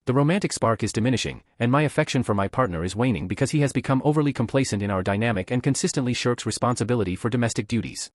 The romantic spark is diminishing, and my affection for my partner is waning because he has become overly complacent in our dynamic and consistently shirks responsibility for domestic duties.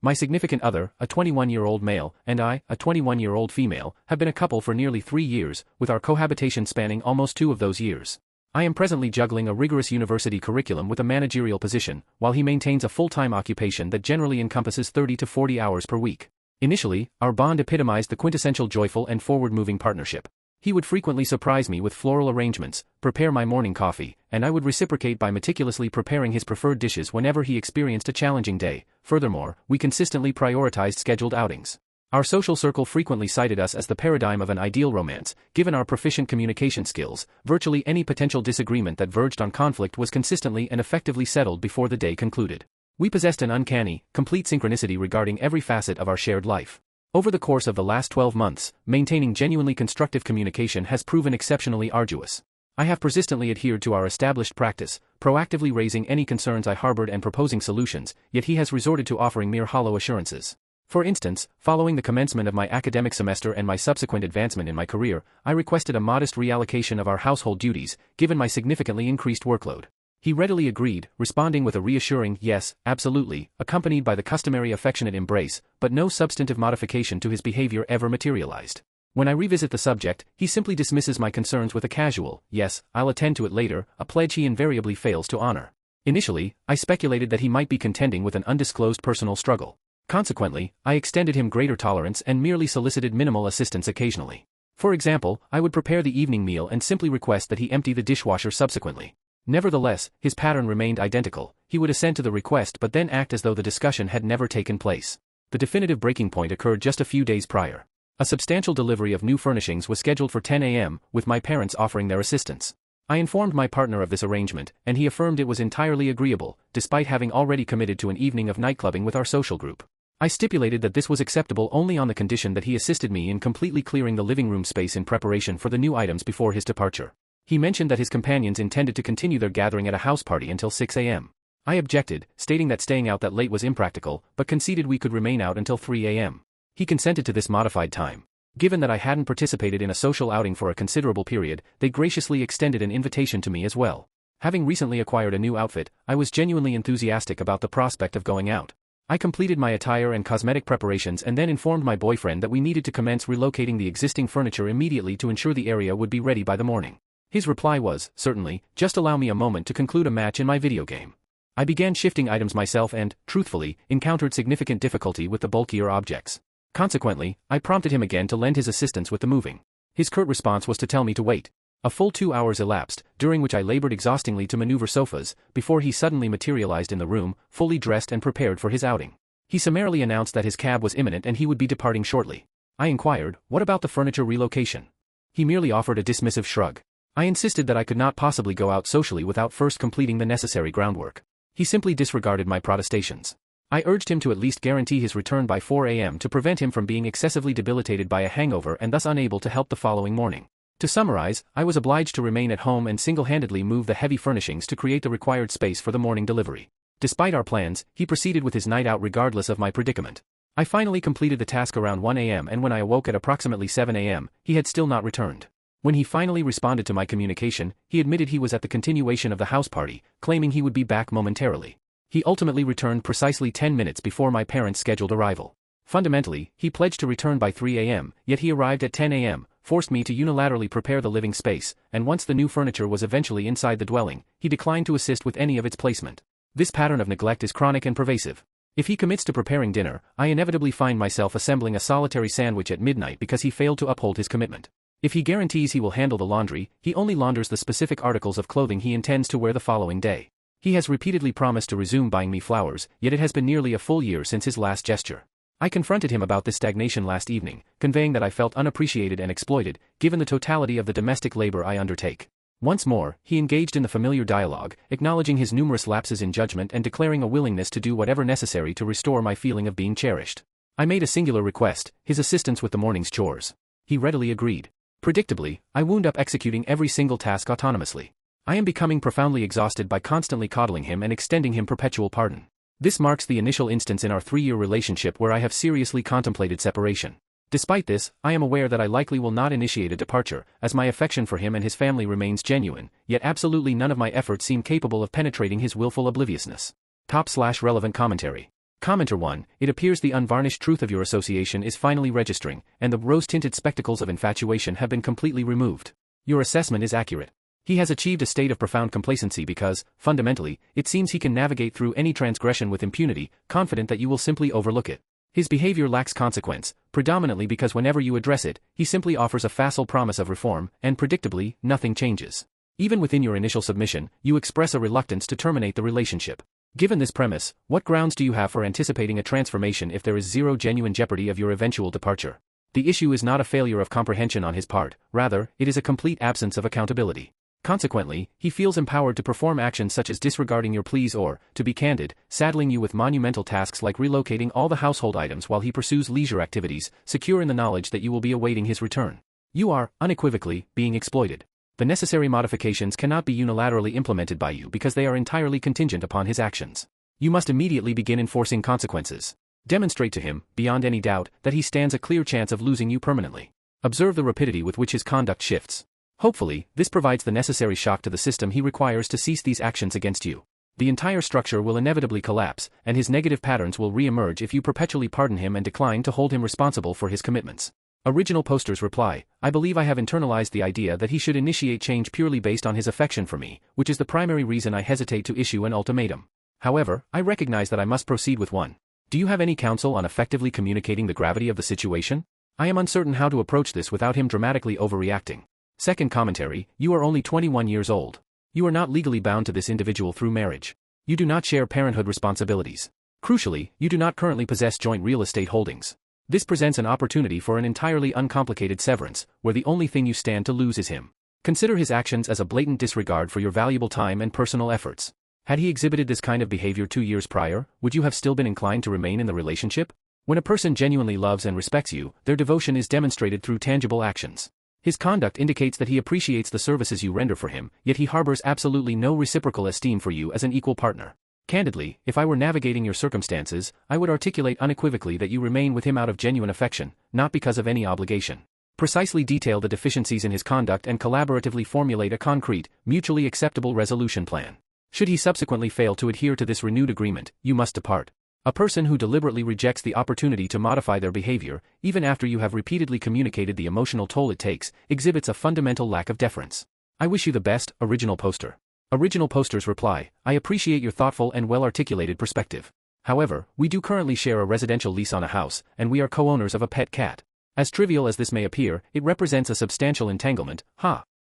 My significant other, a 21-year-old male, and I, a 21-year-old female, have been a couple for nearly 3 years, with our cohabitation spanning almost 2 of those years. I am presently juggling a rigorous university curriculum with a managerial position, while he maintains a full-time occupation that generally encompasses 30 to 40 hours per week. Initially, our bond epitomized the quintessential joyful and forward-moving partnership. He would frequently surprise me with floral arrangements, prepare my morning coffee, and I would reciprocate by meticulously preparing his preferred dishes whenever he experienced a challenging day. Furthermore, we consistently prioritized scheduled outings. Our social circle frequently cited us as the paradigm of an ideal romance. Given our proficient communication skills, virtually any potential disagreement that verged on conflict was consistently and effectively settled before the day concluded. We possessed an uncanny, complete synchronicity regarding every facet of our shared life. Over the course of the last 12 months, maintaining genuinely constructive communication has proven exceptionally arduous. I have persistently adhered to our established practice, proactively raising any concerns I harbored and proposing solutions, yet he has resorted to offering mere hollow assurances. For instance, following the commencement of my academic semester and my subsequent advancement in my career, I requested a modest reallocation of our household duties, given my significantly increased workload. He readily agreed, responding with a reassuring "yes, absolutely," accompanied by the customary affectionate embrace, but no substantive modification to his behavior ever materialized. When I revisit the subject, he simply dismisses my concerns with a casual "yes, I'll attend to it later," a pledge he invariably fails to honor. Initially, I speculated that he might be contending with an undisclosed personal struggle. Consequently, I extended him greater tolerance and merely solicited minimal assistance occasionally. For example, I would prepare the evening meal and simply request that he empty the dishwasher subsequently. Nevertheless, his pattern remained identical. He would assent to the request but then act as though the discussion had never taken place. The definitive breaking point occurred just a few days prior. A substantial delivery of new furnishings was scheduled for 10 a.m., with my parents offering their assistance. I informed my partner of this arrangement, and he affirmed it was entirely agreeable, despite having already committed to an evening of nightclubbing with our social group. I stipulated that this was acceptable only on the condition that he assisted me in completely clearing the living room space in preparation for the new items before his departure. He mentioned that his companions intended to continue their gathering at a house party until 6 a.m. I objected, stating that staying out that late was impractical, but conceded we could remain out until 3 a.m. He consented to this modified time. Given that I hadn't participated in a social outing for a considerable period, they graciously extended an invitation to me as well. Having recently acquired a new outfit, I was genuinely enthusiastic about the prospect of going out. I completed my attire and cosmetic preparations and then informed my boyfriend that we needed to commence relocating the existing furniture immediately to ensure the area would be ready by the morning. His reply was, "Certainly, just allow me a moment to conclude a match in my video game." I began shifting items myself and, truthfully, encountered significant difficulty with the bulkier objects. Consequently, I prompted him again to lend his assistance with the moving. His curt response was to tell me to wait. A full 2 hours elapsed, during which I labored exhaustingly to maneuver sofas, before he suddenly materialized in the room, fully dressed and prepared for his outing. He summarily announced that his cab was imminent and he would be departing shortly. I inquired, "What about the furniture relocation?" He merely offered a dismissive shrug. I insisted that I could not possibly go out socially without first completing the necessary groundwork. He simply disregarded my protestations. I urged him to at least guarantee his return by 4 a.m. to prevent him from being excessively debilitated by a hangover and thus unable to help the following morning. To summarize, I was obliged to remain at home and single-handedly move the heavy furnishings to create the required space for the morning delivery. Despite our plans, he proceeded with his night out regardless of my predicament. I finally completed the task around 1 a.m. and when I awoke at approximately 7 a.m., he had still not returned. When he finally responded to my communication, he admitted he was at the continuation of the house party, claiming he would be back momentarily. He ultimately returned precisely 10 minutes before my parents' scheduled arrival. Fundamentally, he pledged to return by 3 a.m., yet he arrived at 10 a.m., forced me to unilaterally prepare the living space, and once the new furniture was eventually inside the dwelling, he declined to assist with any of its placement. This pattern of neglect is chronic and pervasive. If he commits to preparing dinner, I inevitably find myself assembling a solitary sandwich at midnight because he failed to uphold his commitment. If he guarantees he will handle the laundry, he only launders the specific articles of clothing he intends to wear the following day. He has repeatedly promised to resume buying me flowers, yet it has been nearly a full year since his last gesture. I confronted him about this stagnation last evening, conveying that I felt unappreciated and exploited, given the totality of the domestic labor I undertake. Once more, he engaged in the familiar dialogue, acknowledging his numerous lapses in judgment and declaring a willingness to do whatever necessary to restore my feeling of being cherished. I made a singular request, his assistance with the morning's chores. He readily agreed. Predictably, I wound up executing every single task autonomously. I am becoming profoundly exhausted by constantly coddling him and extending him perpetual pardon. This marks the initial instance in our 3-year relationship where I have seriously contemplated separation. Despite this, I am aware that I likely will not initiate a departure, as my affection for him and his family remains genuine, yet absolutely none of my efforts seem capable of penetrating his willful obliviousness. Top/relevant commentary. Commenter 1, it appears the unvarnished truth of your association is finally registering, and the rose-tinted spectacles of infatuation have been completely removed. Your assessment is accurate. He has achieved a state of profound complacency because, fundamentally, it seems he can navigate through any transgression with impunity, confident that you will simply overlook it. His behavior lacks consequence, predominantly because whenever you address it, he simply offers a facile promise of reform, and predictably, nothing changes. Even within your initial submission, you express a reluctance to terminate the relationship. Given this premise, what grounds do you have for anticipating a transformation if there is zero genuine jeopardy of your eventual departure? The issue is not a failure of comprehension on his part, rather, it is a complete absence of accountability. Consequently, he feels empowered to perform actions such as disregarding your pleas or, to be candid, saddling you with monumental tasks like relocating all the household items while he pursues leisure activities, secure in the knowledge that you will be awaiting his return. You are, unequivocally, being exploited. The necessary modifications cannot be unilaterally implemented by you because they are entirely contingent upon his actions. You must immediately begin enforcing consequences. Demonstrate to him, beyond any doubt, that he stands a clear chance of losing you permanently. Observe the rapidity with which his conduct shifts. Hopefully, this provides the necessary shock to the system he requires to cease these actions against you. The entire structure will inevitably collapse, and his negative patterns will re-emerge if you perpetually pardon him and decline to hold him responsible for his commitments. Original poster's reply, I believe I have internalized the idea that he should initiate change purely based on his affection for me, which is the primary reason I hesitate to issue an ultimatum. However, I recognize that I must proceed with one. Do you have any counsel on effectively communicating the gravity of the situation? I am uncertain how to approach this without him dramatically overreacting. Second commentary, you are only 21 years old. You are not legally bound to this individual through marriage. You do not share parenthood responsibilities. Crucially, you do not currently possess joint real estate holdings. This presents an opportunity for an entirely uncomplicated severance, where the only thing you stand to lose is him. Consider his actions as a blatant disregard for your valuable time and personal efforts. Had he exhibited this kind of behavior 2 years prior, would you have still been inclined to remain in the relationship? When a person genuinely loves and respects you, their devotion is demonstrated through tangible actions. His conduct indicates that he appreciates the services you render for him, yet he harbors absolutely no reciprocal esteem for you as an equal partner. Candidly, if I were navigating your circumstances, I would articulate unequivocally that you remain with him out of genuine affection, not because of any obligation. Precisely detail the deficiencies in his conduct and collaboratively formulate a concrete, mutually acceptable resolution plan. Should he subsequently fail to adhere to this renewed agreement, you must depart. A person who deliberately rejects the opportunity to modify their behavior, even after you have repeatedly communicated the emotional toll it takes, exhibits a fundamental lack of deference. I wish you the best, original poster. Original poster's reply, I appreciate your thoughtful and well-articulated perspective. However, we do currently share a residential lease on a house, and we are co-owners of a pet cat. As trivial as this may appear, it represents a substantial entanglement,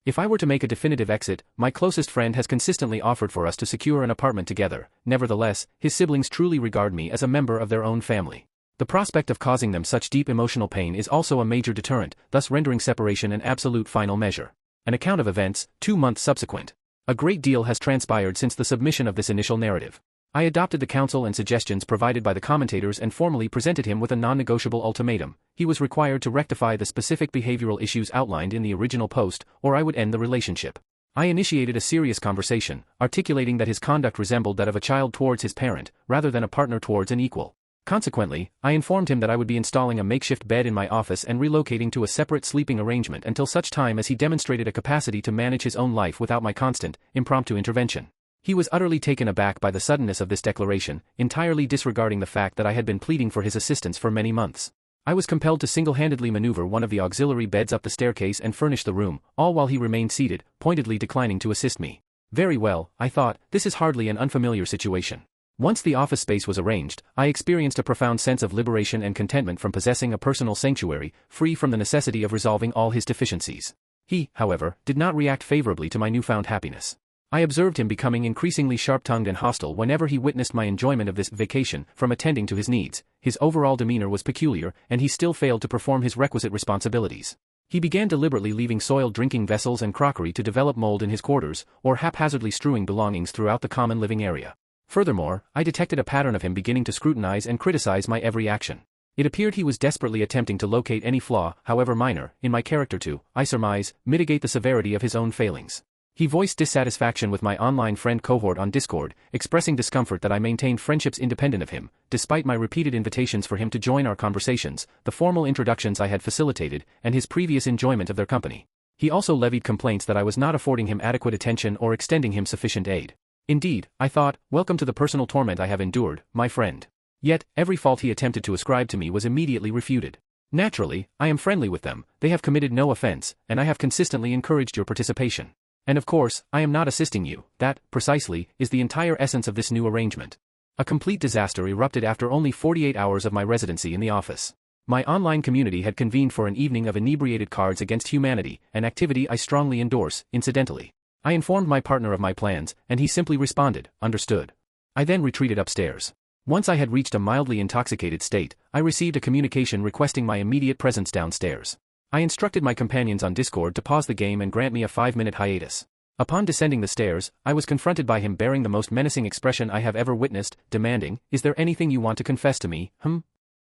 If I were to make a definitive exit, my closest friend has consistently offered for us to secure an apartment together. Nevertheless, his siblings truly regard me as a member of their own family. The prospect of causing them such deep emotional pain is also a major deterrent, thus rendering separation an absolute final measure. An account of events, 2 months subsequent. A great deal has transpired since the submission of this initial narrative. I adopted the counsel and suggestions provided by the commentators and formally presented him with a non-negotiable ultimatum. He was required to rectify the specific behavioral issues outlined in the original post, or I would end the relationship. I initiated a serious conversation, articulating that his conduct resembled that of a child towards his parent, rather than a partner towards an equal. Consequently, I informed him that I would be installing a makeshift bed in my office and relocating to a separate sleeping arrangement until such time as he demonstrated a capacity to manage his own life without my constant, impromptu intervention. He was utterly taken aback by the suddenness of this declaration, entirely disregarding the fact that I had been pleading for his assistance for many months. I was compelled to single-handedly maneuver one of the auxiliary beds up the staircase and furnish the room, all while he remained seated, pointedly declining to assist me. Very well, I thought, this is hardly an unfamiliar situation. Once the office space was arranged, I experienced a profound sense of liberation and contentment from possessing a personal sanctuary, free from the necessity of resolving all his deficiencies. He, however, did not react favorably to my newfound happiness. I observed him becoming increasingly sharp-tongued and hostile whenever he witnessed my enjoyment of this vacation from attending to his needs. His overall demeanor was peculiar, and he still failed to perform his requisite responsibilities. He began deliberately leaving soiled drinking vessels and crockery to develop mold in his quarters, or haphazardly strewing belongings throughout the common living area. Furthermore, I detected a pattern of him beginning to scrutinize and criticize my every action. It appeared he was desperately attempting to locate any flaw, however minor, in my character to, I surmise, mitigate the severity of his own failings. He voiced dissatisfaction with my online friend cohort on Discord, expressing discomfort that I maintained friendships independent of him, despite my repeated invitations for him to join our conversations, the formal introductions I had facilitated, and his previous enjoyment of their company. He also levied complaints that I was not affording him adequate attention or extending him sufficient aid. Indeed, I thought, welcome to the personal torment I have endured, my friend. Yet, every fault he attempted to ascribe to me was immediately refuted. Naturally, I am friendly with them, they have committed no offense, and I have consistently encouraged your participation. And of course, I am not assisting you. That, precisely, is the entire essence of this new arrangement. A complete disaster erupted after only 48 hours of my residency in the office. My online community had convened for an evening of inebriated cards against humanity, an activity I strongly endorse, incidentally. I informed my partner of my plans, and he simply responded, understood. I then retreated upstairs. Once I had reached a mildly intoxicated state, I received a communication requesting my immediate presence downstairs. I instructed my companions on Discord to pause the game and grant me a 5-minute hiatus. Upon descending the stairs, I was confronted by him bearing the most menacing expression I have ever witnessed, demanding, "Is there anything you want to confess to me,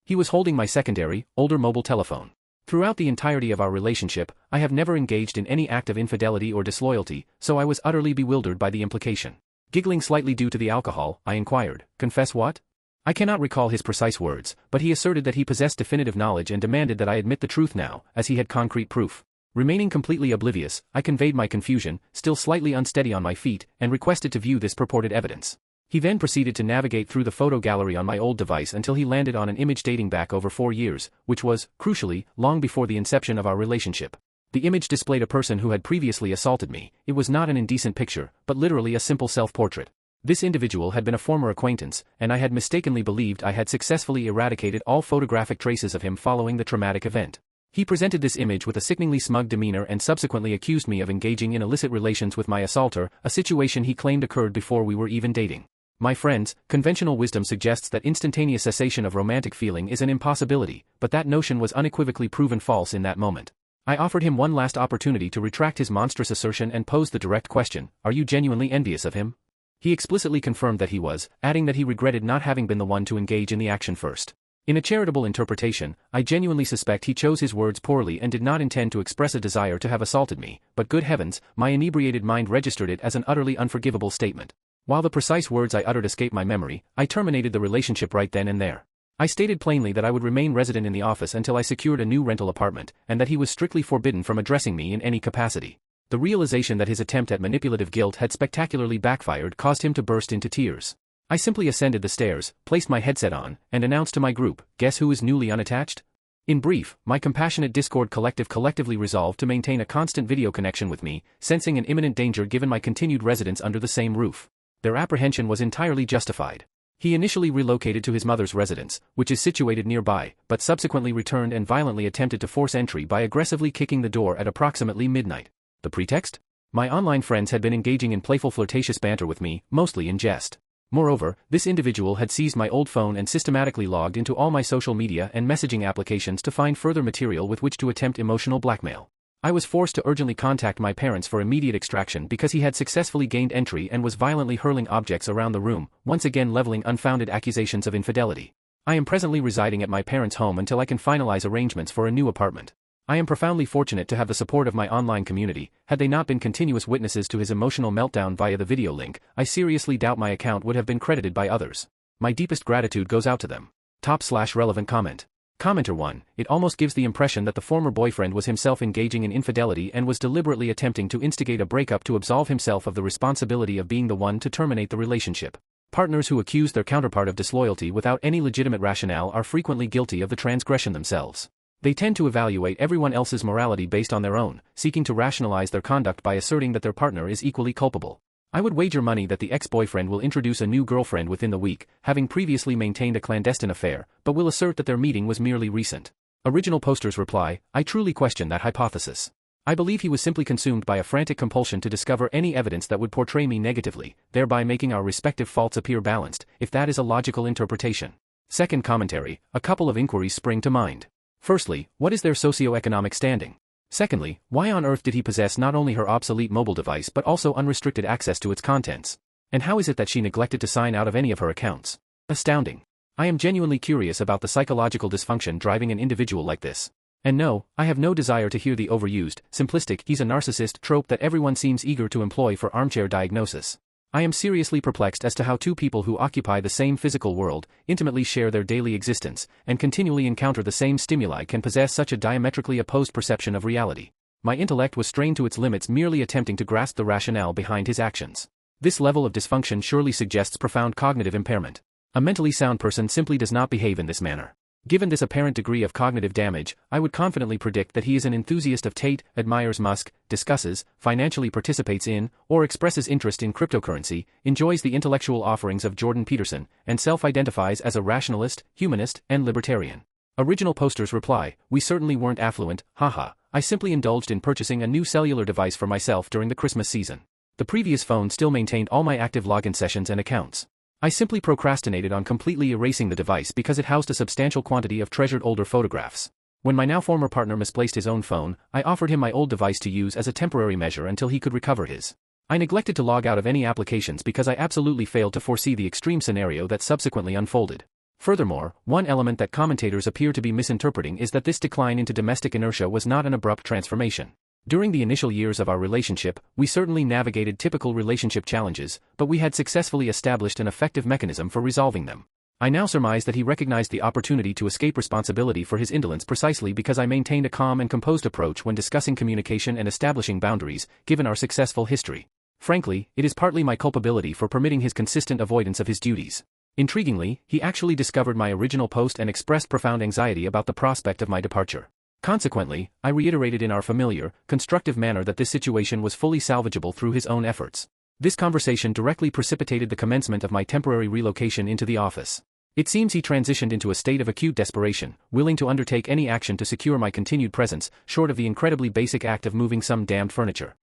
He was holding my secondary, older mobile telephone. Throughout the entirety of our relationship, I have never engaged in any act of infidelity or disloyalty, so I was utterly bewildered by the implication. Giggling slightly due to the alcohol, I inquired, "Confess what?" I cannot recall his precise words, but he asserted that he possessed definitive knowledge and demanded that I admit the truth now, as he had concrete proof. Remaining completely oblivious, I conveyed my confusion, still slightly unsteady on my feet, and requested to view this purported evidence. He then proceeded to navigate through the photo gallery on my old device until he landed on an image dating back over 4 years, which was, crucially, long before the inception of our relationship. The image displayed a person who had previously assaulted me. It was not an indecent picture, but literally a simple self-portrait. This individual had been a former acquaintance, and I had mistakenly believed I had successfully eradicated all photographic traces of him following the traumatic event. He presented this image with a sickeningly smug demeanor and subsequently accused me of engaging in illicit relations with my assaulter, a situation he claimed occurred before we were even dating. My friends, conventional wisdom suggests that instantaneous cessation of romantic feeling is an impossibility, but that notion was unequivocally proven false in that moment. I offered him one last opportunity to retract his monstrous assertion and posed the direct question, "Are you genuinely envious of him?" He explicitly confirmed that he was, adding that he regretted not having been the one to engage in the action first. In a charitable interpretation, I genuinely suspect he chose his words poorly and did not intend to express a desire to have assaulted me, but good heavens, my inebriated mind registered it as an utterly unforgivable statement. While the precise words I uttered escape my memory, I terminated the relationship right then and there. I stated plainly that I would remain resident in the office until I secured a new rental apartment, and that he was strictly forbidden from addressing me in any capacity. The realization that his attempt at manipulative guilt had spectacularly backfired caused him to burst into tears. I simply ascended the stairs, placed my headset on, and announced to my group, "Guess who is newly unattached?" In brief, my compassionate Discord collective collectively resolved to maintain a constant video connection with me, sensing an imminent danger given my continued residence under the same roof. Their apprehension was entirely justified. He initially relocated to his mother's residence, which is situated nearby, but subsequently returned and violently attempted to force entry by aggressively kicking the door at approximately midnight. The pretext? My online friends had been engaging in playful flirtatious banter with me, mostly in jest. Moreover, this individual had seized my old phone and systematically logged into all my social media and messaging applications to find further material with which to attempt emotional blackmail. I was forced to urgently contact my parents for immediate extraction because he had successfully gained entry and was violently hurling objects around the room, once again leveling unfounded accusations of infidelity. I am presently residing at my parents' home until I can finalize arrangements for a new apartment. I am profoundly fortunate to have the support of my online community. Had they not been continuous witnesses to his emotional meltdown via the video link, I seriously doubt my account would have been credited by others. My deepest gratitude goes out to them. Top/relevant comment. Commenter 1, it almost gives the impression that the former boyfriend was himself engaging in infidelity and was deliberately attempting to instigate a breakup to absolve himself of the responsibility of being the one to terminate the relationship. Partners who accuse their counterpart of disloyalty without any legitimate rationale are frequently guilty of the transgression themselves. They tend to evaluate everyone else's morality based on their own, seeking to rationalize their conduct by asserting that their partner is equally culpable. I would wager money that the ex-boyfriend will introduce a new girlfriend within the week, having previously maintained a clandestine affair, but will assert that their meeting was merely recent. Original poster's reply, I truly question that hypothesis. I believe he was simply consumed by a frantic compulsion to discover any evidence that would portray me negatively, thereby making our respective faults appear balanced, if that is a logical interpretation. Second commentary, a couple of inquiries spring to mind. Firstly, what is their socio-economic standing? Secondly, why on earth did he possess not only her obsolete mobile device but also unrestricted access to its contents? And how is it that she neglected to sign out of any of her accounts? Astounding. I am genuinely curious about the psychological dysfunction driving an individual like this. And no, I have no desire to hear the overused, simplistic "he's a narcissist" trope that everyone seems eager to employ for armchair diagnosis. I am seriously perplexed as to how two people who occupy the same physical world, intimately share their daily existence, and continually encounter the same stimuli can possess such a diametrically opposed perception of reality. My intellect was strained to its limits merely attempting to grasp the rationale behind his actions. This level of dysfunction surely suggests profound cognitive impairment. A mentally sound person simply does not behave in this manner. Given this apparent degree of cognitive damage, I would confidently predict that he is an enthusiast of Tate, admires Musk, discusses, financially participates in, or expresses interest in cryptocurrency, enjoys the intellectual offerings of Jordan Peterson, and self-identifies as a rationalist, humanist, and libertarian. Original posters reply, "We certainly weren't affluent, haha. I simply indulged in purchasing a new cellular device for myself during the Christmas season. The previous phone still maintained all my active login sessions and accounts. I simply procrastinated on completely erasing the device because it housed a substantial quantity of treasured older photographs. When my now former partner misplaced his own phone, I offered him my old device to use as a temporary measure until he could recover his. I neglected to log out of any applications because I absolutely failed to foresee the extreme scenario that subsequently unfolded. Furthermore, one element that commentators appear to be misinterpreting is that this decline into domestic inertia was not an abrupt transformation. During the initial years of our relationship, we certainly navigated typical relationship challenges, but we had successfully established an effective mechanism for resolving them. I now surmise that he recognized the opportunity to escape responsibility for his indolence precisely because I maintained a calm and composed approach when discussing communication and establishing boundaries, given our successful history. Frankly, it is partly my culpability for permitting his consistent avoidance of his duties. Intriguingly, he actually discovered my original post and expressed profound anxiety about the prospect of my departure. Consequently, I reiterated in our familiar, constructive manner that this situation was fully salvageable through his own efforts. This conversation directly precipitated the commencement of my temporary relocation into the office. It seems he transitioned into a state of acute desperation, willing to undertake any action to secure my continued presence, short of the incredibly basic act of moving some damned furniture.